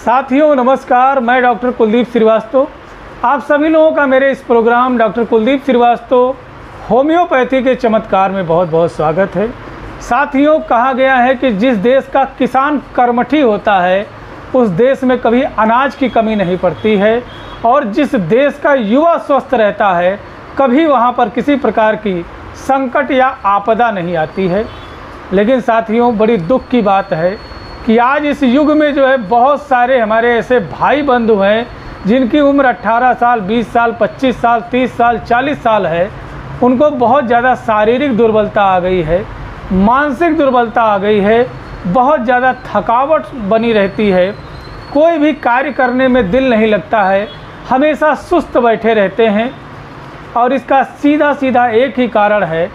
साथियों नमस्कार, मैं डॉक्टर कुलदीप श्रीवास्तव। आप सभी लोगों का मेरे इस program doctor Kuldeep Srivastava homeopathy के चमत्कार में बहुत बहुत स्वागत है। साथियों, कहा गया है कि जिस देश का किसान कर्मठी होता है उस देश में कभी अनाज की कमी नहीं पड़ती है, और जिस देश का युवा स्वस्थ रहता है कभी वहाँ पर किसी प्रकार की संकट या आपदा नहीं आती है। लेकिन साथियों, बड़ी दुख की बात है कि आज इस युग में जो है बहुत सारे हमारे ऐसे भाई बंधु हैं जिनकी उम्र 18 साल, 20 साल, 25 साल, 30 साल, 40 साल है। उनको बहुत ज़्यादा शारीरिक दुर्बलता आ गई है, मानसिक दुर्बलता आ गई है, बहुत ज़्यादा थकावट बनी रहती है, कोई भी कार्य करने में दिल नहीं लगता है, हमेशा सुस्त बैठे रहते हैं। और इसका सीधा सीधा एक ही कारण है,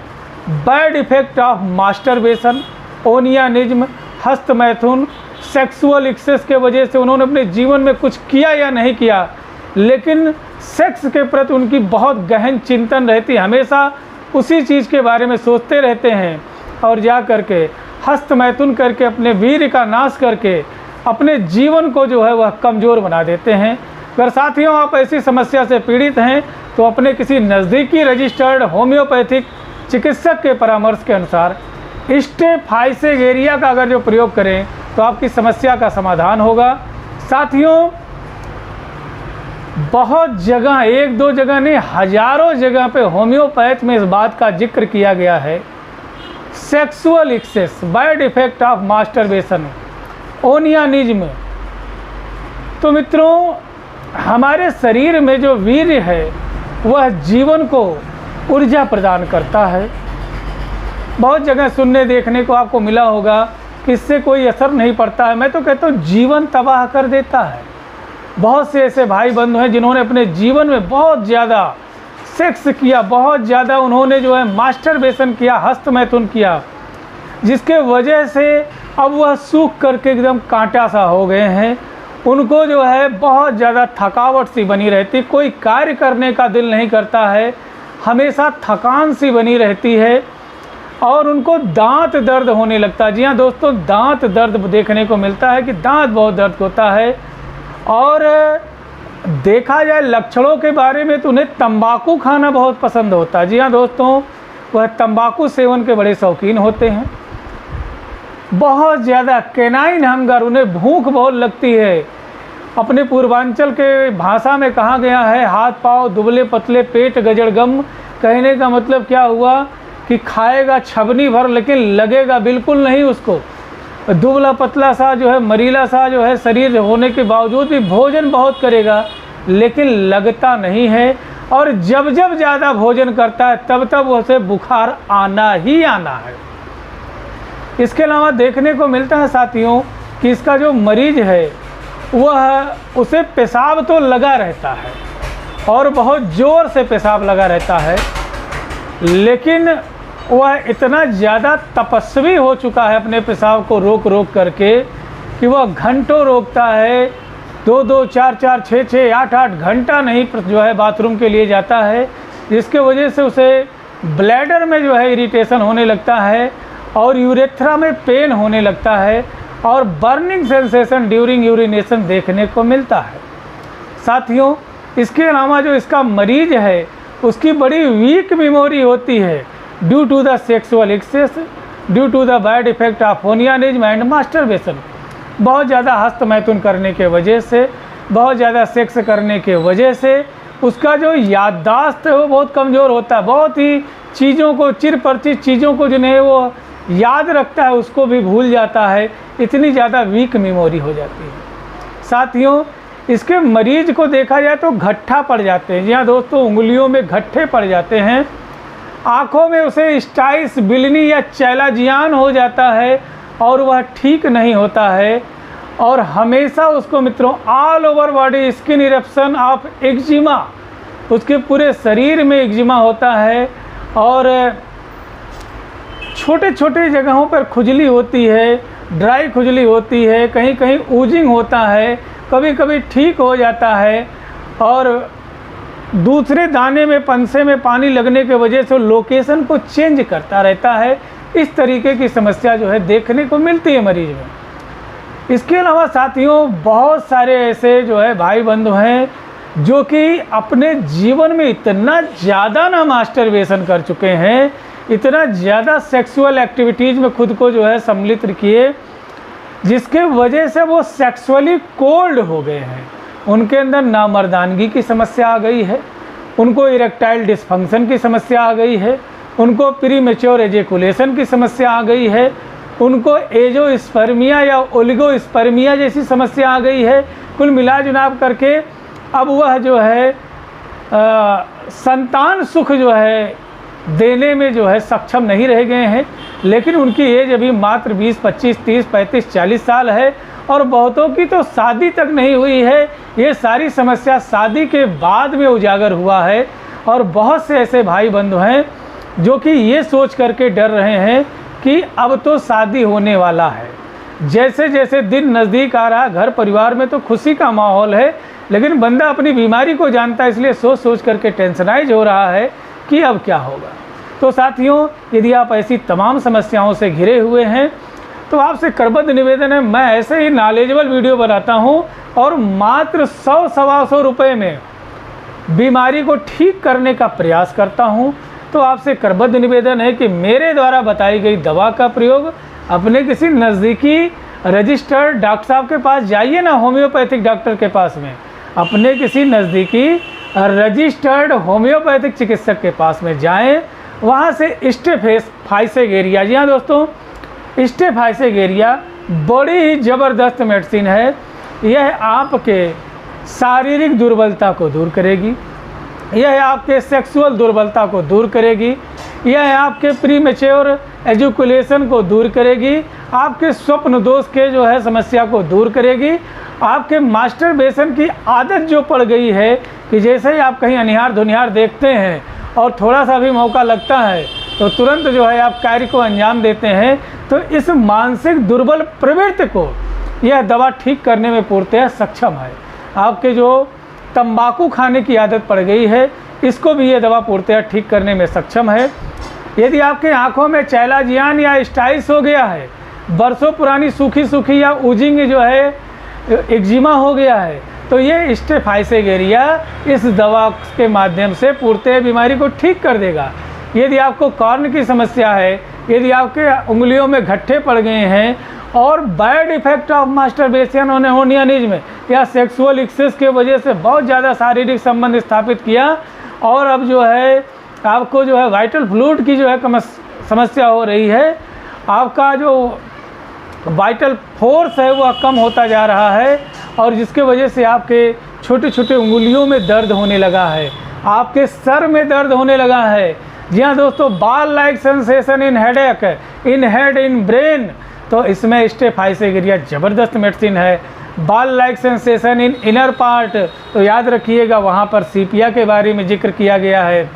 बैड इफ़ेक्ट ऑफ मास्टरबेशन, ओनियानिज्म, हस्त मैथुन, सेक्सुअल एक्सेस के वजह से उन्होंने अपने जीवन में कुछ किया या नहीं किया, लेकिन सेक्स के प्रति उनकी बहुत गहन चिंतन रहती है, हमेशा उसी चीज़ के बारे में सोचते रहते हैं और जा करके हस्त मैथुन करके अपने वीर्य का नाश करके अपने जीवन को जो है वह कमज़ोर बना देते हैं। अगर साथियों आप ऐसी समस्या से पीड़ित हैं तो अपने किसी नज़दीकी रजिस्टर्ड होम्योपैथिक चिकित्सक के परामर्श के अनुसार स्टेफाइसेगेरिया का अगर जो प्रयोग करें तो आपकी समस्या का समाधान होगा। साथियों, बहुत जगह, एक दो जगह नहीं, हजारों जगह पे होम्योपैथ में इस बात का जिक्र किया गया है। Sexual excess, bad effect of masturbation, onanism. तो मित्रों, हमारे शरीर में जो वीर्य है वह जीवन को ऊर्जा प्रदान करता है। बहुत जगह सुनने देखने को आपको मिला होगा कि इससे कोई असर नहीं पड़ता है। मैं तो कहता हूँ जीवन तबाह कर देता है। बहुत से ऐसे भाई बंधु हैं जिन्होंने अपने जीवन में बहुत ज़्यादा सेक्स किया, बहुत ज़्यादा उन्होंने जो है मास्टरबेशन किया, हस्त मैथुन किया, जिसके वजह से अब वह सूख करके एकदम कांटा सा हो गए हैं। उनको जो है बहुत ज़्यादा थकावट सी बनी रहती, कोई कार्य करने का दिल नहीं करता है, हमेशा थकान सी बनी रहती है, और उनको दांत दर्द होने लगता है। जी हाँ दोस्तों, दांत दर्द देखने को मिलता है कि दांत बहुत दर्द होता है। और देखा जाए लक्षणों के बारे में तो उन्हें तंबाकू खाना बहुत पसंद होता है। जी हाँ दोस्तों, वह तंबाकू सेवन के बड़े शौकीन होते हैं। बहुत ज़्यादा कैनाइन हंगर, उन्हें भूख बहुत लगती है। अपने पूर्वांचल के भाषा में कहा गया है, हाथ पाँव दुबले पतले, पेट गजड़गम। कहने का मतलब क्या हुआ कि खाएगा छबनी भर लेकिन लगेगा बिल्कुल नहीं उसको। दुबला पतला सा जो है, मरीला सा जो है शरीर होने के बावजूद भी भोजन बहुत करेगा लेकिन लगता नहीं है। और जब जब ज़्यादा भोजन करता है तब तब उसे बुखार आना ही आना है। इसके अलावा देखने को मिलता है साथियों कि इसका जो मरीज है वह, उसे पेशाब तो लगा रहता है और बहुत ज़ोर से पेशाब लगा रहता है, लेकिन वह इतना ज़्यादा तपस्वी हो चुका है अपने पेशाब को रोक रोक करके कि वह घंटों रोकता है। 2-2, 4-4, 6-6, 8-8 घंटा नहीं जो है बाथरूम के लिए जाता है, जिसके वजह से उसे ब्लैडर में जो है इरिटेशन होने लगता है और यूरेथ्रा में पेन होने लगता है और बर्निंग सेंसेशन ड्यूरिंग यूरिनेशन देखने को मिलता है। साथियों, इसके अलावा जो इसका मरीज है उसकी बड़ी वीक मेमोरी होती है due to the sexual excess, due to the bad effect of onanism and masturbation. बहुत ज़्यादा हस्त मैथुन करने के वजह से, बहुत ज़्यादा सेक्स करने के वजह से उसका जो याददाश्त है वो बहुत कमज़ोर होता है। बहुत ही चीज़ों को, चिर परिचित चीज़ों को जिन्हें वो याद रखता है उसको भी भूल जाता है, इतनी ज़्यादा वीक मेमोरी हो जाती है। साथियों, इसके मरीज को देखा जाए तो गट्ठा पड़ जाते हैं। जी हाँ दोस्तों, उंगलियों में गट्ठे पड़ जाते हैं, आँखों में उसे स्टाइस, बिलनी या चैलाजियान हो जाता है और वह ठीक नहीं होता है। और हमेशा उसको मित्रों all over body skin eruption of eczema, उसके पूरे शरीर में एक्जिमा होता है और छोटे छोटे जगहों पर खुजली होती है, ड्राई खुजली होती है, कहीं कहीं ऊजिंग होता है, कभी कभी ठीक हो जाता है और दूसरे दाने में, पंसे में पानी लगने के वजह से लोकेशन को चेंज करता रहता है। इस तरीके की समस्या जो है देखने को मिलती है मरीज में। इसके अलावा साथियों बहुत सारे ऐसे जो है भाई बंधु हैं जो कि अपने जीवन में इतना ज़्यादा ना मास्टरबेशन कर चुके हैं, इतना ज़्यादा सेक्सुअल एक्टिविटीज़ में खुद को जो है सम्मिलित किए, जिसके वजह से वो सेक्सुअली कोल्ड हो गए हैं। उनके अंदर नामर्दानगी की समस्या आ गई है, उनको इरेक्टाइल डिस्फंक्शन की समस्या आ गई है, उनको प्रीमेच्योर एजेकुलेशन की समस्या आ गई है, उनको एजोस्पर्मिया या ओलिगोस्पर्मिया जैसी समस्या आ गई है। कुल मिला जुला करके अब वह जो है संतान सुख जो है देने में जो है सक्षम नहीं रह गए हैं, लेकिन उनकी एज अभी मात्र 20, 25, 30, 35, 40 साल है और बहुतों की तो शादी तक नहीं हुई है। ये सारी समस्या शादी के बाद में उजागर हुआ है और बहुत से ऐसे भाई बंधु हैं जो कि ये सोच करके डर रहे हैं कि अब तो शादी होने वाला है। जैसे जैसे दिन नज़दीक आ रहा, घर परिवार में तो खुशी का माहौल है, लेकिन बंदा अपनी बीमारी को जानता है, इसलिए सोच सोच करके टेंशनाइज हो रहा है कि अब क्या होगा। तो साथियों, यदि आप ऐसी तमाम समस्याओं से घिरे हुए हैं तो आपसे करबद्ध निवेदन है, मैं ऐसे ही नॉलेजेबल वीडियो बनाता हूं और मात्र 100-125 रुपये में बीमारी को ठीक करने का प्रयास करता हूं। तो आपसे करबद्ध निवेदन है कि मेरे द्वारा बताई गई दवा का प्रयोग अपने किसी नज़दीकी रजिस्टर्ड डॉक्टर साहब के पास जाइए ना, होम्योपैथिक डॉक्टर के पास में, अपने किसी नज़दीकी रजिस्टर्ड होम्योपैथिक चिकित्सक के पास में जाएं, वहाँ से स्टेफाइसेगेरिया, जी हाँ दोस्तों, स्टेफाइसेगेरिया बड़ी ही ज़बरदस्त मेडिसिन है। यह आपके शारीरिक दुर्बलता को दूर करेगी, यह आपके सेक्सुअल दुर्बलता को दूर करेगी, यह आपके प्रीमेच्योर एजुकुलेशन को दूर करेगी, आपके स्वप्न दोष के जो है समस्या को दूर करेगी, आपके मास्टरबेशन की आदत जो पड़ गई है कि जैसे ही आप कहीं अनिहार धुनिहार देखते हैं और थोड़ा सा भी मौका लगता है तो तुरंत जो है आप कार्य को अंजाम देते हैं, तो इस मानसिक दुर्बल प्रवृत्ति को यह दवा ठीक करने में पूर्णतः सक्षम है। आपके जो तंबाकू खाने की आदत पड़ गई है, इसको भी ये दवा पूर्णतः ठीक करने में सक्षम है। यदि आपके आँखों में चैलाजियान या स्टाइस हो गया है, बरसों पुरानी सूखी सूखी या उजिंग जो है एक्जिमा हो गया है, तो ये स्टेफाइसेगेरिया इस दवा के माध्यम से पूर्णतः बीमारी को ठीक कर देगा। यदि आपको कॉर्न की समस्या है, यदि आपके उंगलियों में गट्ठे पड़ गए हैं और बैड इफेक्ट ऑफ मास्टरबेशन ओनियनिज्म या सेक्सुअल एक्सेस के वजह से बहुत ज़्यादा शारीरिक संबंध स्थापित किया और अब जो है आपको जो है वाइटल फ्लूइड की जो है समस्या हो रही है, आपका जो वाइटल फोर्स है वह कम होता जा रहा है और जिसके वजह से आपके छोटे छोटे उंगलियों में दर्द होने लगा है, आपके सर में दर्द होने लगा है। जी हाँ दोस्तों, बाल like sensation in headache, in head, in brain, तो इसमें स्टेफाइसेगेरिया ज़बरदस्त मेडिसिन है। बाल like sensation in inner part, तो याद रखिएगा वहाँ पर सीपिया के बारे में जिक्र किया गया है।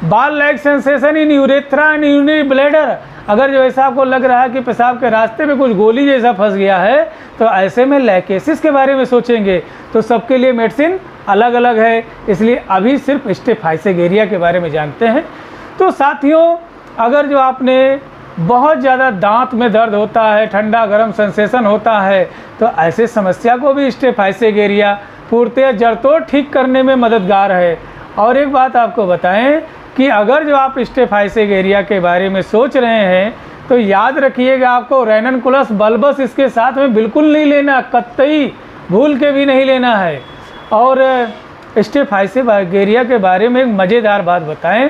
बाल like sensation in urethra and urinary bladder, अगर जो ऐसा आपको लग रहा है कि पेशाब के रास्ते में कुछ गोली जैसा फंस गया है, तो ऐसे में लैकेसिस के बारे में सोचेंगे। तो सबके लिए मेडिसिन अलग अलग है, इसलिए अभी सिर्फ स्टेफाइसेगेरिया के बारे में जानते हैं। तो साथियों, अगर जो आपने बहुत ज़्यादा दांत में दर्द होता है, ठंडा गर्म सेंसेशन होता है, तो ऐसे समस्या को भी स्टेफाइसेगेरिया पूर्णतः जड़ तोड़ ठीक करने में मददगार है। और एक बात आपको बताएं कि अगर जो आप स्टेफाइसेगेरिया के बारे में सोच रहे हैं, तो याद रखिएगा आपको रेननकुलस बल्बस इसके साथ में बिल्कुल नहीं लेना, कतई भूल के भी नहीं लेना है। और स्टेफाइसेगेरिया के बारे में एक मज़ेदार बात बताएं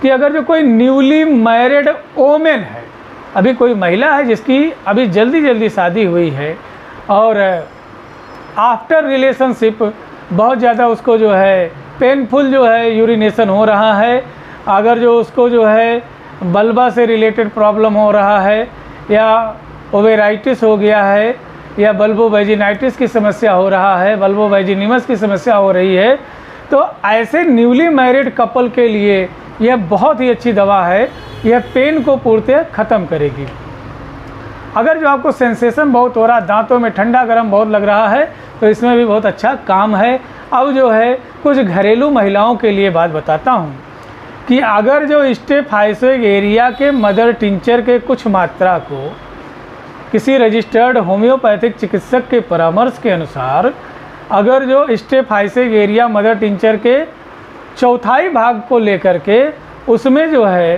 कि अगर जो कोई न्यूली मैरिड वोमेन है, अभी कोई महिला है जिसकी अभी जल्दी शादी हुई है और आफ्टर रिलेशनशिप बहुत ज़्यादा उसको जो है पेनफुल जो है यूरिनेशन हो रहा है, अगर जो उसको जो है बल्बा से रिलेटेड प्रॉब्लम हो रहा है या ओवेराइटिस हो गया है या बल्बोवैजिनाइटिस की समस्या हो रहा है, बल्बोवैजिनिमस की समस्या हो रही है, तो ऐसे न्यूली मैरिड कपल के लिए यह बहुत ही अच्छी दवा है। यह पेन को पूर्णतः ख़त्म करेगी। अगर जो आपको सेंसेशन बहुत हो रहा, दांतों में ठंडा गर्म बहुत लग रहा है, तो इसमें भी बहुत अच्छा काम है। अब जो है कुछ घरेलू महिलाओं के लिए बात बताता हूँ कि अगर जो स्टेफाइसेगेरिया के मदर टिंचर के कुछ मात्रा को किसी रजिस्टर्ड होम्योपैथिक चिकित्सक के परामर्श के अनुसार अगर जो स्टेफाइसेरिया मदर टिंचर के चौथाई भाग को लेकर के उसमें जो है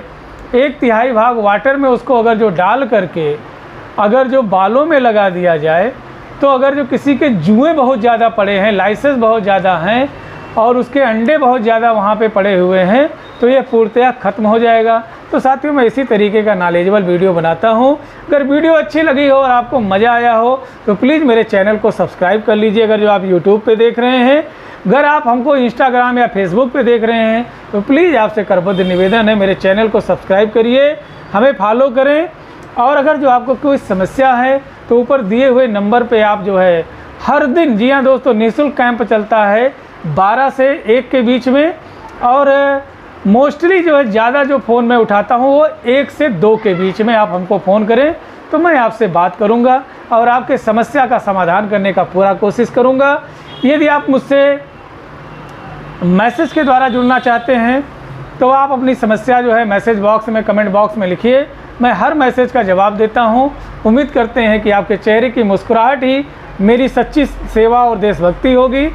1/3 भाग वाटर में उसको अगर जो डाल करके अगर जो बालों में लगा दिया जाए तो अगर जो किसी के जुएँ बहुत ज़्यादा पड़े हैं, लाइसेंस बहुत ज़्यादा हैं और उसके अंडे बहुत ज़्यादा वहाँ पे पड़े हुए हैं तो ये पूर्णतः ख़त्म हो जाएगा। तो साथियों मैं इसी तरीके का नॉलेजेबल वीडियो बनाता हूँ। अगर वीडियो अच्छी लगी हो और आपको मज़ा आया हो तो प्लीज़ मेरे चैनल को सब्सक्राइब कर लीजिए। अगर जो आप यूट्यूब पे देख रहे हैं, अगर आप हमको इंस्टाग्राम या फेसबुक पे देख रहे हैं तो प्लीज़ आपसे करबद्ध निवेदन है मेरे चैनल को सब्सक्राइब करिए, हमें फॉलो करें। और अगर जो आपको कोई समस्या है तो ऊपर दिए हुए नंबर पे आप जो है हर दिन, जी हाँ दोस्तों, निःशुल्क कैंप चलता है 12 से 1 के बीच में। और मोस्टली जो है ज़्यादा जो फ़ोन मैं उठाता हूँ वो 1 से 2 के बीच में आप हमको फ़ोन करें तो मैं आपसे बात करूँगा और आपके समस्या का समाधान करने का पूरा कोशिश करूँगा। यदि आप मुझसे मैसेज के द्वारा जुड़ना चाहते हैं तो आप अपनी समस्या जो है मैसेज बॉक्स में, कमेंट बॉक्स में लिखिए, मैं हर मैसेज का जवाब देता हूं। उम्मीद करते हैं कि आपके चेहरे की मुस्कुराहट ही मेरी सच्ची सेवा और देशभक्ति होगी।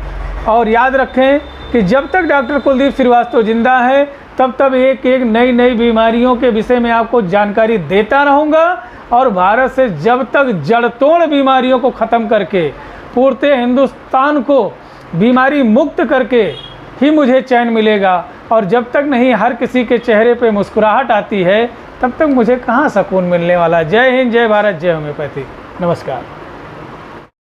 और याद रखें कि जब तक डॉक्टर कुलदीप श्रीवास्तव जिंदा है तब तक एक नई बीमारियों के विषय में आपको जानकारी देता रहूँगा। और भारत से जब तक जड़तोड़ बीमारियों को ख़त्म करके पूरे हिंदुस्तान को बीमारी मुक्त करके ही मुझे चैन मिलेगा। और जब तक नहीं हर किसी के चेहरे पे मुस्कुराहट आती है तब तक मुझे कहाँ सुकून मिलने वाला। जय हिंद, जय भारत, जय होम्योपैथी। नमस्कार।